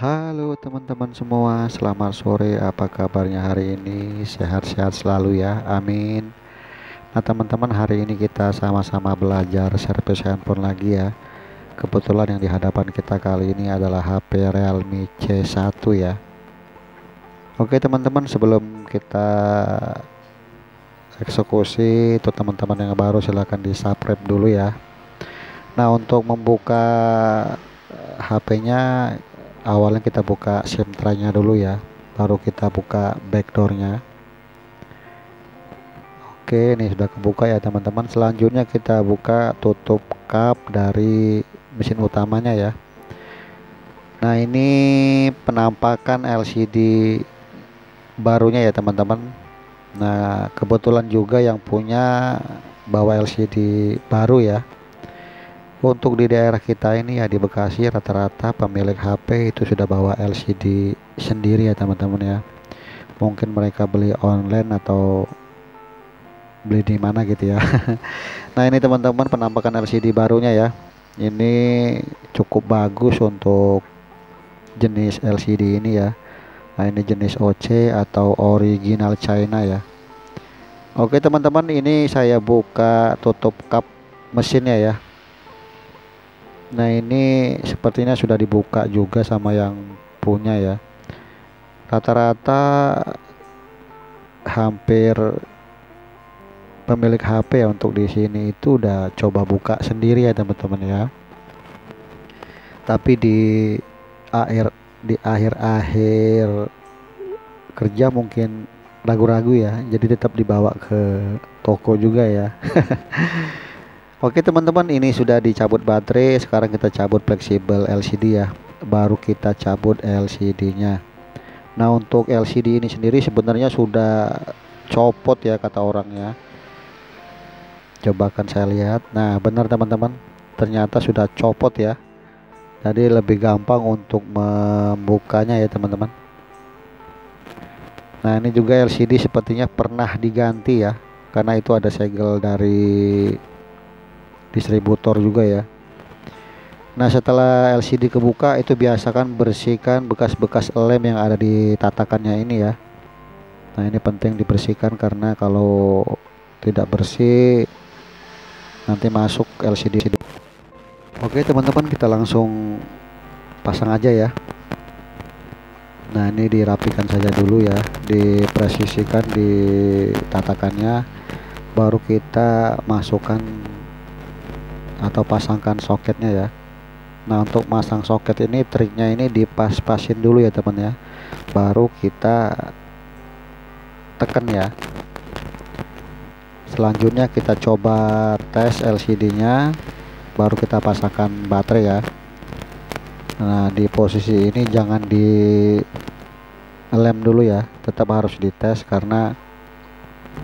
Halo teman-teman semua, selamat sore. Apa kabarnya hari ini? Sehat-sehat selalu ya, amin. Nah teman-teman, hari ini kita sama-sama belajar servis handphone lagi ya. Kebetulan yang di hadapan kita kali ini adalah HP Realme C1 ya. Oke teman-teman, sebelum kita eksekusi, untuk teman-teman yang baru silahkan di subscribe dulu ya. Nah untuk membuka HP-nya, awalnya kita buka SIM tray-nya dulu ya, baru kita buka backdoornya. Oke, ini sudah kebuka ya teman-teman. Selanjutnya kita buka tutup kap dari mesin utamanya ya. Nah ini penampakan LCD barunya ya teman-teman. Nah kebetulan juga yang punya bawa LCD baru ya. Untuk di daerah kita ini ya, di Bekasi, rata-rata pemilik HP itu sudah bawa LCD sendiri ya teman-teman ya. Mungkin mereka beli online atau beli di mana gitu ya. Nah ini teman-teman penampakan LCD barunya ya. Ini cukup bagus untuk jenis LCD ini ya. Nah ini jenis OC atau original China ya. Oke teman-teman, ini saya buka tutup kap mesinnya ya. Nah ini sepertinya sudah dibuka juga sama yang punya ya. Rata-rata hampir pemilik HP ya untuk di sini itu udah coba buka sendiri ya teman-teman ya. Tapi di akhir-akhir kerja mungkin ragu-ragu ya. Jadi tetap dibawa ke toko juga ya. Oke teman-teman, ini sudah dicabut baterai. Sekarang kita cabut fleksibel LCD ya. Baru kita cabut LCD-nya. Nah untuk LCD ini sendiri sebenarnya sudah copot ya kata orangnya. Coba kan saya lihat. Nah benar teman-teman, ternyata sudah copot ya. Jadi lebih gampang untuk membukanya ya teman-teman. Nah ini juga LCD sepertinya pernah diganti ya, karena itu ada segel dari distributor juga ya. Nah setelah LCD kebuka, itu biasakan bersihkan bekas-bekas lem yang ada di tatakannya ini ya. Nah ini penting dibersihkan, karena kalau tidak bersih nanti masuk LCD. Oke teman-teman, kita langsung pasang aja ya. Nah ini dirapikan saja dulu ya, dipresisikan di tatakannya, baru kita masukkan atau pasangkan soketnya ya. Nah untuk masang soket ini triknya ini dipas-pasin dulu ya teman ya, baru kita tekan ya. Selanjutnya kita coba tes LCD nya, baru kita pasangkan baterai ya. Nah di posisi ini jangan di lem dulu ya, tetap harus dites karena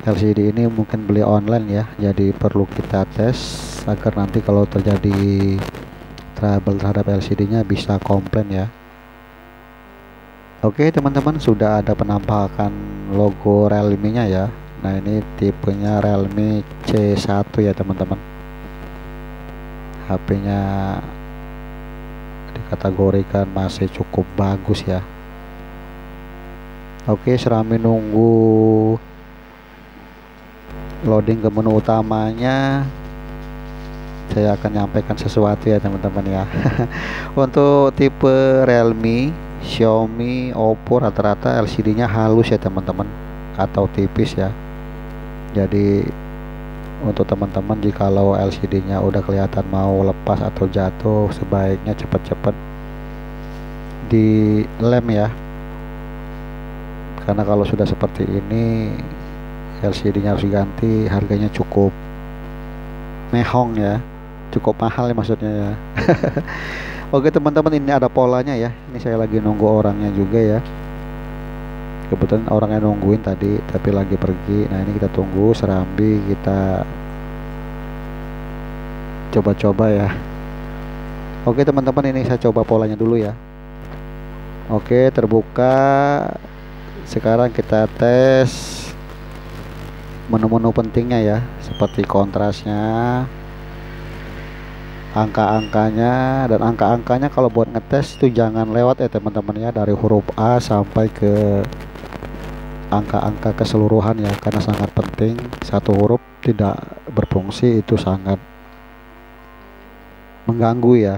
LCD ini mungkin beli online ya, jadi perlu kita tes agar nanti kalau terjadi trouble terhadap LCD nya bisa komplain ya. Oke teman-teman, sudah ada penampakan logo Realme nya ya. Nah ini tipenya Realme C1 ya teman-teman. HP nya dikategorikan masih cukup bagus ya. Oke, serami nunggu loading ke menu utamanya, saya akan nyampaikan sesuatu ya teman-teman ya. Untuk tipe Realme, Xiaomi, Oppo rata-rata LCD nya halus ya teman-teman, atau tipis ya. Jadi untuk teman-teman jikalau LCD nya udah kelihatan mau lepas atau jatuh, sebaiknya cepat-cepat di lem ya, karena kalau sudah seperti ini LCD nya harus diganti, harganya cukup mehong ya, cukup mahal ya maksudnya ya. Oke teman-teman, ini ada polanya ya. Ini saya lagi nunggu orangnya juga ya, kebetulan orangnya nungguin tadi tapi lagi pergi. Nah ini kita tunggu serambi, kita coba-coba ya. Oke teman-teman, ini saya coba polanya dulu ya. Oke, terbuka. Sekarang kita tes menu-menu pentingnya ya, seperti kontrasnya, angka-angkanya, dan angka-angkanya kalau buat ngetes itu jangan lewat ya teman-teman ya, dari huruf A sampai ke angka-angka keseluruhan ya, karena sangat penting. Satu huruf tidak berfungsi itu sangat mengganggu ya.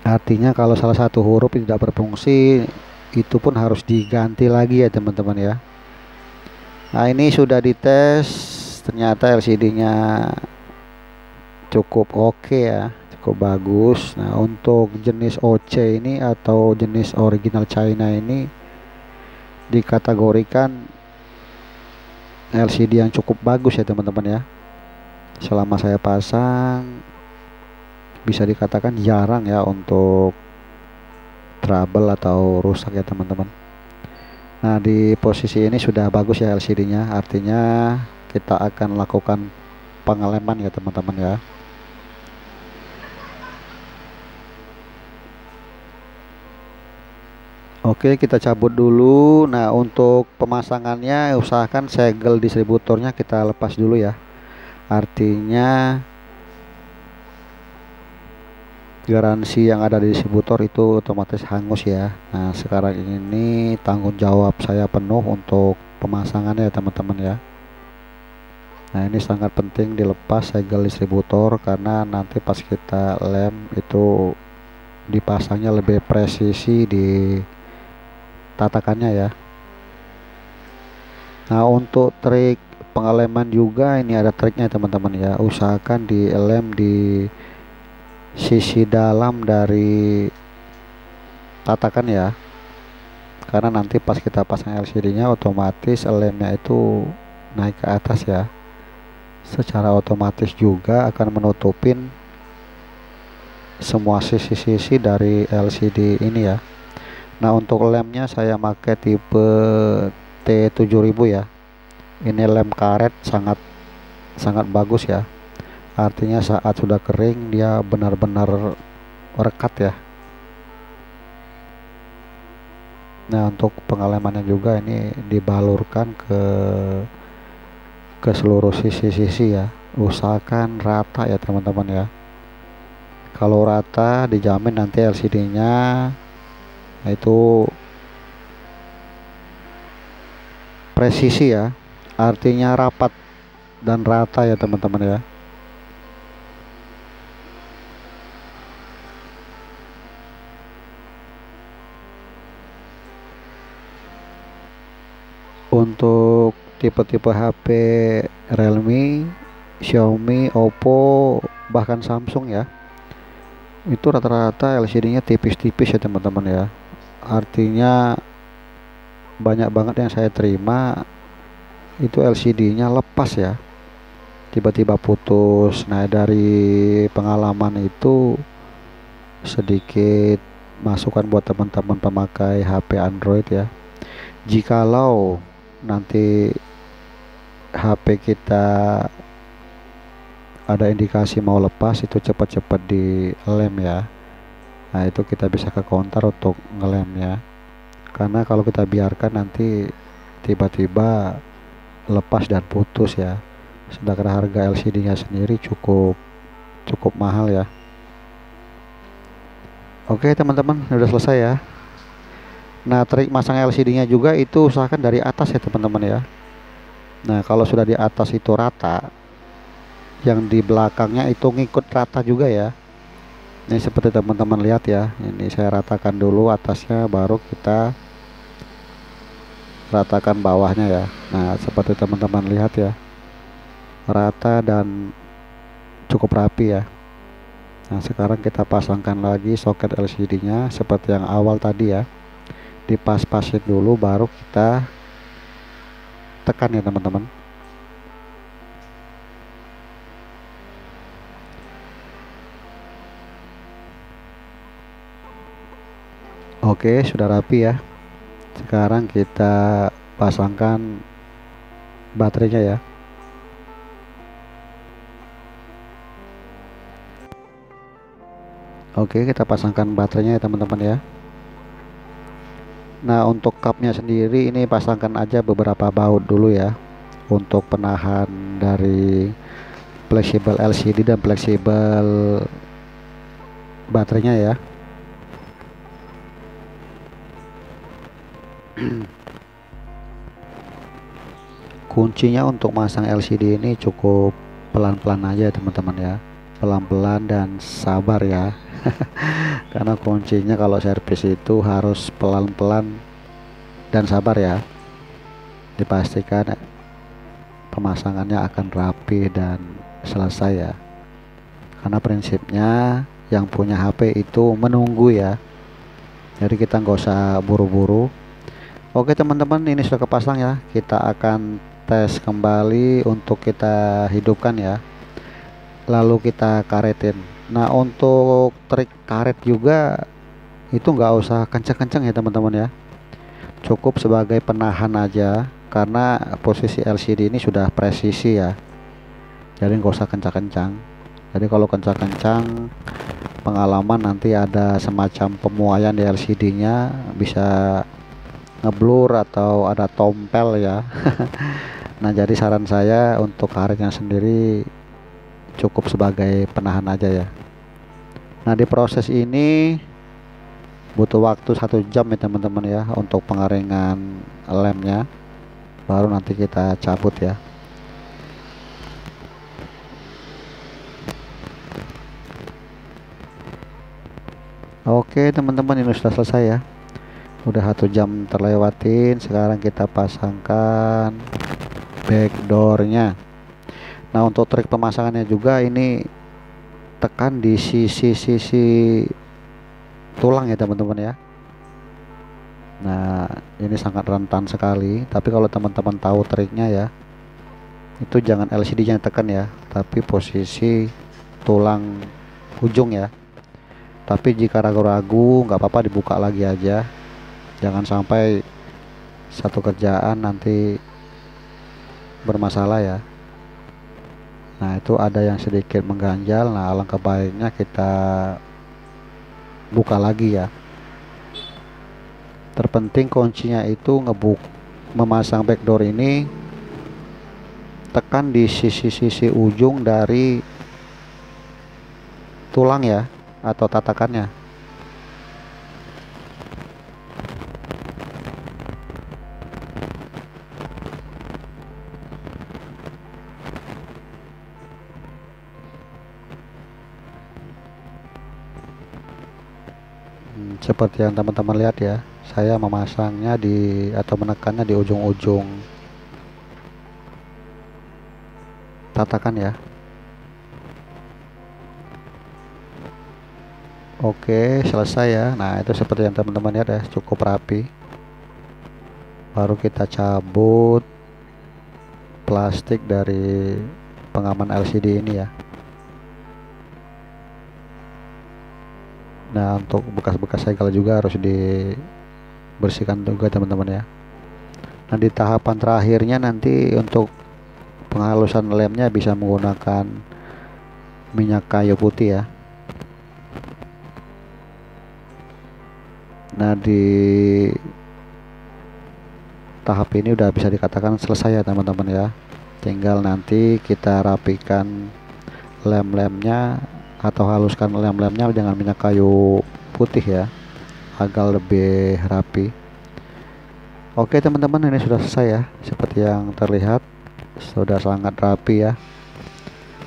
Artinya kalau salah satu huruf tidak berfungsi itu pun harus diganti lagi ya teman-teman ya. Nah ini sudah dites, ternyata LCD-nya cukup oke ya, cukup bagus. Nah untuk jenis OC ini atau jenis original China ini dikategorikan LCD yang cukup bagus ya teman-teman ya. Selama saya pasang bisa dikatakan jarang ya untuk trouble atau rusak ya teman-teman. Nah di posisi ini sudah bagus ya LCD-nya, artinya kita akan lakukan pengeleman ya teman-teman ya. Oke, kita cabut dulu. Nah untuk pemasangannya usahakan segel distributornya kita lepas dulu ya, artinya garansi yang ada di distributor itu otomatis hangus ya. Nah sekarang ini tanggung jawab saya penuh untuk pemasangannya ya teman-teman ya. Nah ini sangat penting dilepas segel distributor, karena nanti pas kita lem itu dipasangnya lebih presisi di tatakannya ya. Nah untuk trik pengeleman juga ini ada triknya teman-teman ya, usahakan dilem di sisi dalam dari tatakan ya, karena nanti pas kita pasang LCD nya otomatis lemnya itu naik ke atas ya, secara otomatis juga akan menutupin semua sisi-sisi dari LCD ini ya. Nah untuk lemnya saya pakai tipe T7000 ya, ini lem karet sangat bagus ya, artinya saat sudah kering dia benar-benar rekat ya. Nah untuk pengelemannya juga ini dibalurkan ke seluruh sisi-sisi ya, usahakan rata ya teman-teman ya. Kalau rata dijamin nanti LCD nya itu presisi ya, artinya rapat dan rata ya teman-teman ya. Untuk tipe-tipe HP Realme, Xiaomi, Oppo, bahkan Samsung ya, itu rata-rata LCD-nya tipis-tipis ya teman-teman ya. Artinya banyak banget yang saya terima itu LCD-nya lepas ya, tiba-tiba putus. Nah dari pengalaman itu sedikit masukan buat teman-teman pemakai HP Android ya, jikalau nanti HP kita ada indikasi mau lepas itu cepat-cepat di lem ya. Nah itu kita bisa ke counter untuk ngelem ya, karena kalau kita biarkan nanti tiba-tiba lepas dan putus ya, sedangkan harga LCD nya sendiri cukup mahal ya. Oke teman-teman, udah selesai ya. Nah trik masang LCD nya juga itu usahakan dari atas ya teman-teman ya. Nah kalau sudah di atas itu rata, yang di belakangnya itu ngikut rata juga ya. Ini seperti teman-teman lihat ya, ini saya ratakan dulu atasnya baru kita ratakan bawahnya ya. Nah seperti teman-teman lihat ya, rata dan cukup rapi ya. Nah sekarang kita pasangkan lagi soket LCD nya seperti yang awal tadi ya, dipas-pasin dulu baru kita tekan ya teman-teman. Oke sudah rapi ya, sekarang kita pasangkan baterainya ya. Oke kita pasangkan baterainya ya teman-teman ya. Nah untuk cupnya sendiri ini pasangkan aja beberapa baut dulu ya, untuk penahan dari fleksibel LCD dan fleksibel baterainya ya. Kuncinya untuk masang LCD ini cukup pelan-pelan aja teman-teman ya, pelan-pelan dan sabar ya. Karena kuncinya kalau servis itu harus pelan-pelan dan sabar ya. Dipastikan pemasangannya akan rapi dan selesai ya. Karena prinsipnya yang punya HP itu menunggu ya. Jadi kita nggak usah buru-buru. Oke teman-teman, ini sudah kepasang ya. Kita akan tes kembali untuk kita hidupkan ya, lalu kita karetin. Nah untuk trik karet juga itu nggak usah kencang-kencang ya teman-teman ya, cukup sebagai penahan aja karena posisi LCD ini sudah presisi ya, jadi nggak usah kencang-kencang. Jadi kalau kencang-kencang pengalaman nanti ada semacam pemuaian di LCD nya, bisa ngeblur atau ada tompel ya. Nah jadi saran saya untuk karetnya sendiri cukup sebagai penahan aja ya. Nah di proses ini butuh waktu 1 jam ya teman-teman ya untuk pengaringan lemnya, baru nanti kita cabut ya. Oke teman-teman, ini sudah selesai ya, udah 1 jam terlewatin. Sekarang kita pasangkan backdoornya. Nah untuk trik pemasangannya juga ini tekan di sisi tulang ya teman-teman ya. Nah ini sangat rentan sekali, tapi kalau teman-teman tahu triknya ya, itu jangan LCD nya tekan ya, tapi posisi tulang ujung ya. Tapi jika ragu-ragu nggak apa-apa, dibuka lagi aja, jangan sampai satu kerjaan nanti bermasalah ya. Nah itu ada yang sedikit mengganjal, nah alangkah baiknya kita buka lagi ya. Terpenting kuncinya itu memasang backdoor ini, tekan di sisi ujung dari tulang ya, atau tatakannya. Seperti yang teman-teman lihat ya, saya memasangnya atau menekannya di ujung-ujung tatakan ya. Oke selesai ya. Nah itu seperti yang teman-teman lihat ya, cukup rapi. Baru kita cabut plastik dari pengaman LCD ini ya. Nah untuk bekas-bekas segel juga harus dibersihkan juga teman-teman ya. Nah di tahapan terakhirnya nanti untuk penghalusan lemnya bisa menggunakan minyak kayu putih ya. Nah di tahap ini udah bisa dikatakan selesai ya teman-teman ya. Tinggal nanti kita rapikan lem-lemnya atau haluskan lem-lemnya dengan minyak kayu putih ya, agar lebih rapi. Oke teman-teman, ini sudah selesai ya, seperti yang terlihat sudah sangat rapi ya.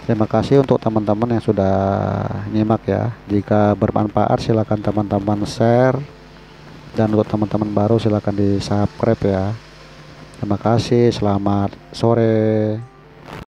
Terima kasih untuk teman-teman yang sudah nyimak ya. Jika bermanfaat silakan teman-teman share, dan untuk teman-teman baru silakan di subscribe ya. Terima kasih, selamat sore.